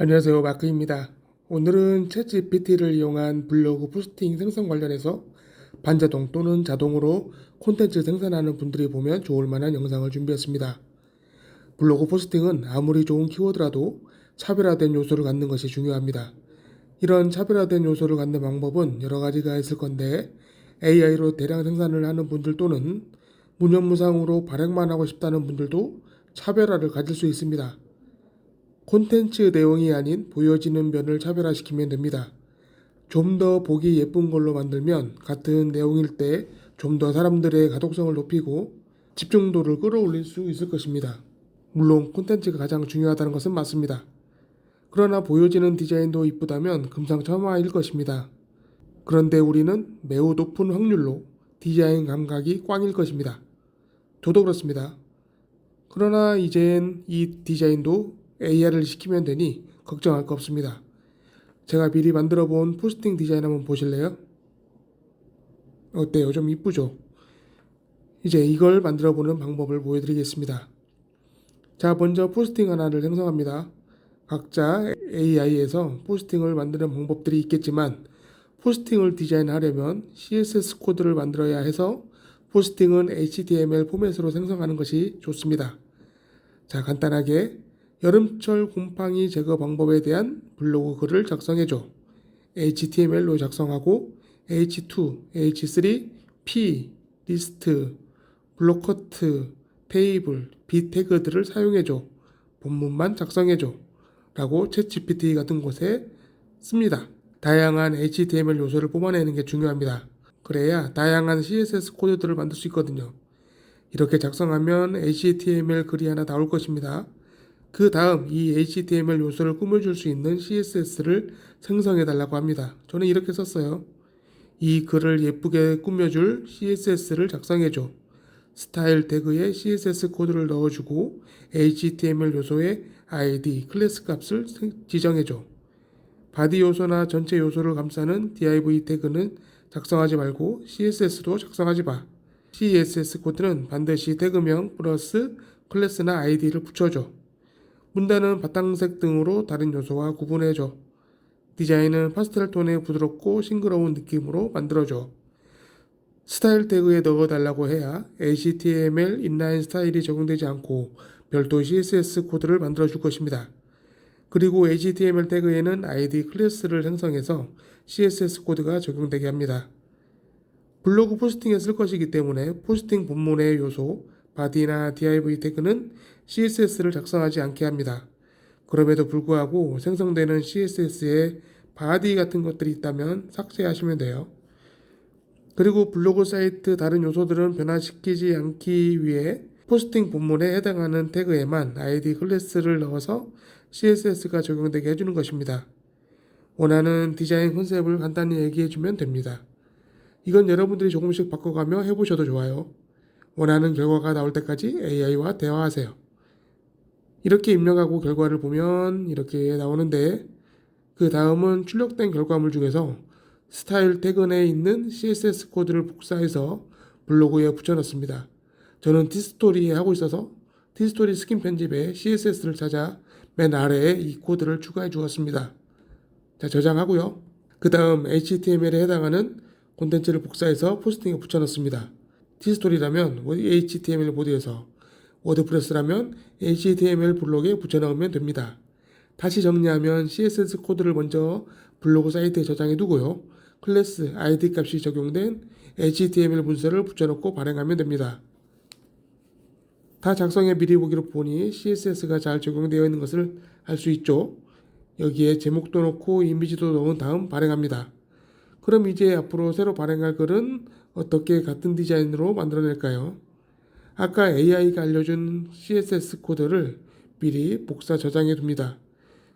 안녕하세요, 마크입니다. 오늘은 챗GPT를 이용한 블로그 포스팅 생성 관련해서 반자동 또는 자동으로 콘텐츠 생산하는 분들이 보면 좋을 만한 영상을 준비했습니다. 블로그 포스팅은 아무리 좋은 키워드라도 차별화된 요소를 갖는 것이 중요합니다. 이런 차별화된 요소를 갖는 방법은 여러 가지가 있을 건데 AI로 대량 생산을 하는 분들 또는 무념무상으로 발행만 하고 싶다는 분들도 차별화를 가질 수 있습니다. 콘텐츠 내용이 아닌 보여지는 면을 차별화시키면 됩니다. 좀 더 보기 예쁜 걸로 만들면 같은 내용일 때 좀 더 사람들의 가독성을 높이고 집중도를 끌어올릴 수 있을 것입니다. 물론 콘텐츠가 가장 중요하다는 것은 맞습니다. 그러나 보여지는 디자인도 이쁘다면 금상첨화일 것입니다. 그런데 우리는 매우 높은 확률로 디자인 감각이 꽝일 것입니다. 저도 그렇습니다. 그러나 이젠 이 디자인도 AI를 시키면 되니 걱정할 거 없습니다. 제가 미리 만들어 본 포스팅 디자인 한번 보실래요? 어때요? 좀 이쁘죠? 이제 이걸 만들어 보는 방법을 보여드리겠습니다. 자, 먼저 포스팅 하나를 생성합니다. 각자 AI에서 포스팅을 만드는 방법들이 있겠지만 포스팅을 디자인하려면 CSS 코드를 만들어야 해서 포스팅은 HTML 포맷으로 생성하는 것이 좋습니다. 자, 간단하게 여름철 곰팡이 제거 방법에 대한 블로그 글을 작성해줘. HTML로 작성하고 H2, H3, P, 리스트, 블록커트, 테이블, B 태그들을 사용해줘. 본문만 작성해줘. 라고 챗GPT 같은 곳에 씁니다. 다양한 HTML 요소를 뽑아내는 게 중요합니다. 그래야 다양한 CSS 코드들을 만들 수 있거든요. 이렇게 작성하면 HTML 글이 하나 나올 것입니다. 그 다음 이 HTML 요소를 꾸며줄 수 있는 CSS를 생성해 달라고 합니다. 저는 이렇게 썼어요. 이 글을 예쁘게 꾸며줄 CSS를 작성해줘. 스타일 태그에 CSS 코드를 넣어주고 HTML 요소의 ID, 클래스 값을 지정해줘. 바디 요소나 전체 요소를 감싸는 div 태그는 작성하지 말고 CSS도 작성하지 마. CSS 코드는 반드시 태그명 플러스 클래스나 ID를 붙여줘. 문단은 바탕색 등으로 다른 요소와 구분해줘. 디자인은 파스텔 톤의 부드럽고 싱그러운 느낌으로 만들어줘. 스타일 태그에 넣어달라고 해야 HTML 인라인 스타일이 적용되지 않고 별도 CSS 코드를 만들어줄 것입니다. 그리고 HTML 태그에는 ID 클래스를 생성해서 CSS 코드가 적용되게 합니다. 블로그 포스팅에 쓸 것이기 때문에 포스팅 본문의 요소, 바디나 div 태그는 CSS를 작성하지 않게 합니다. 그럼에도 불구하고 생성되는 CSS에 바디 같은 것들이 있다면 삭제하시면 돼요. 그리고 블로그 사이트 다른 요소들은 변화시키지 않기 위해 포스팅 본문에 해당하는 태그에만 ID 클래스를 넣어서 CSS가 적용되게 해주는 것입니다. 원하는 디자인 컨셉을 간단히 얘기해주면 됩니다. 이건 여러분들이 조금씩 바꿔가며 해보셔도 좋아요. 원하는 결과가 나올 때까지 AI와 대화하세요. 이렇게 입력하고 결과를 보면 이렇게 나오는데 그 다음은 출력된 결과물 중에서 스타일 태그 내에 있는 CSS 코드를 복사해서 블로그에 붙여넣습니다. 저는 티스토리에 하고 있어서 티스토리 스킨 편집에 CSS를 찾아 맨 아래에 이 코드를 추가해 주었습니다. 자, 저장하고요. 그 다음 HTML에 해당하는 콘텐츠를 복사해서 포스팅에 붙여넣습니다. 티스토리라면 HTML 보드에서, 워드프레스라면 HTML 블록에 붙여넣으면 됩니다. 다시 정리하면 CSS 코드를 먼저 블로그 사이트에 저장해 두고요. 클래스 ID 값이 적용된 HTML 문서를 붙여넣고 발행하면 됩니다. 다 작성해 미리 보기로 보니 CSS가 잘 적용되어 있는 것을 알 수 있죠. 여기에 제목도 넣고 이미지도 넣은 다음 발행합니다. 그럼 이제 앞으로 새로 발행할 글은 어떻게 같은 디자인으로 만들어낼까요? 아까 AI가 알려준 CSS 코드를 미리 복사 저장해 둡니다.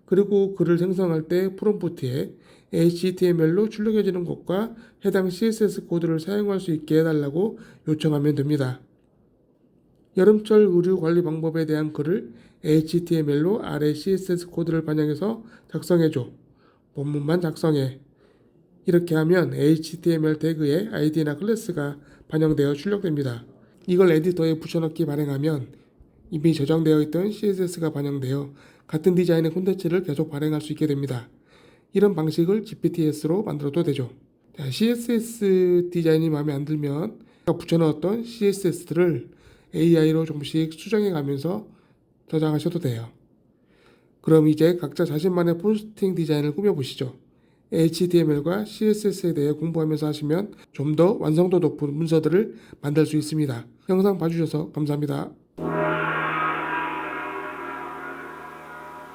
그리고 글을 생성할 때 프롬프트에 HTML로 출력해주는 것과 해당 CSS 코드를 사용할 수 있게 해달라고 요청하면 됩니다. 여름철 의류 관리 방법에 대한 글을 HTML로 아래 CSS 코드를 반영해서 작성해줘. 본문만 작성해. 이렇게 하면 HTML 태그에 ID나 클래스가 반영되어 출력됩니다. 이걸 에디터에 붙여넣기 발행하면 이미 저장되어 있던 CSS가 반영되어 같은 디자인의 콘텐츠를 계속 발행할 수 있게 됩니다. 이런 방식을 GPTS로 만들어도 되죠. 자, CSS 디자인이 마음에 안 들면 붙여넣었던 CSS들을 AI로 조금씩 수정해 가면서 저장하셔도 돼요. 그럼 이제 각자 자신만의 포스팅 디자인을 꾸며보시죠. HTML과 CSS에 대해 공부하면서 하시면 좀 더 완성도 높은 문서들을 만들 수 있습니다. 영상 봐주셔서 감사합니다.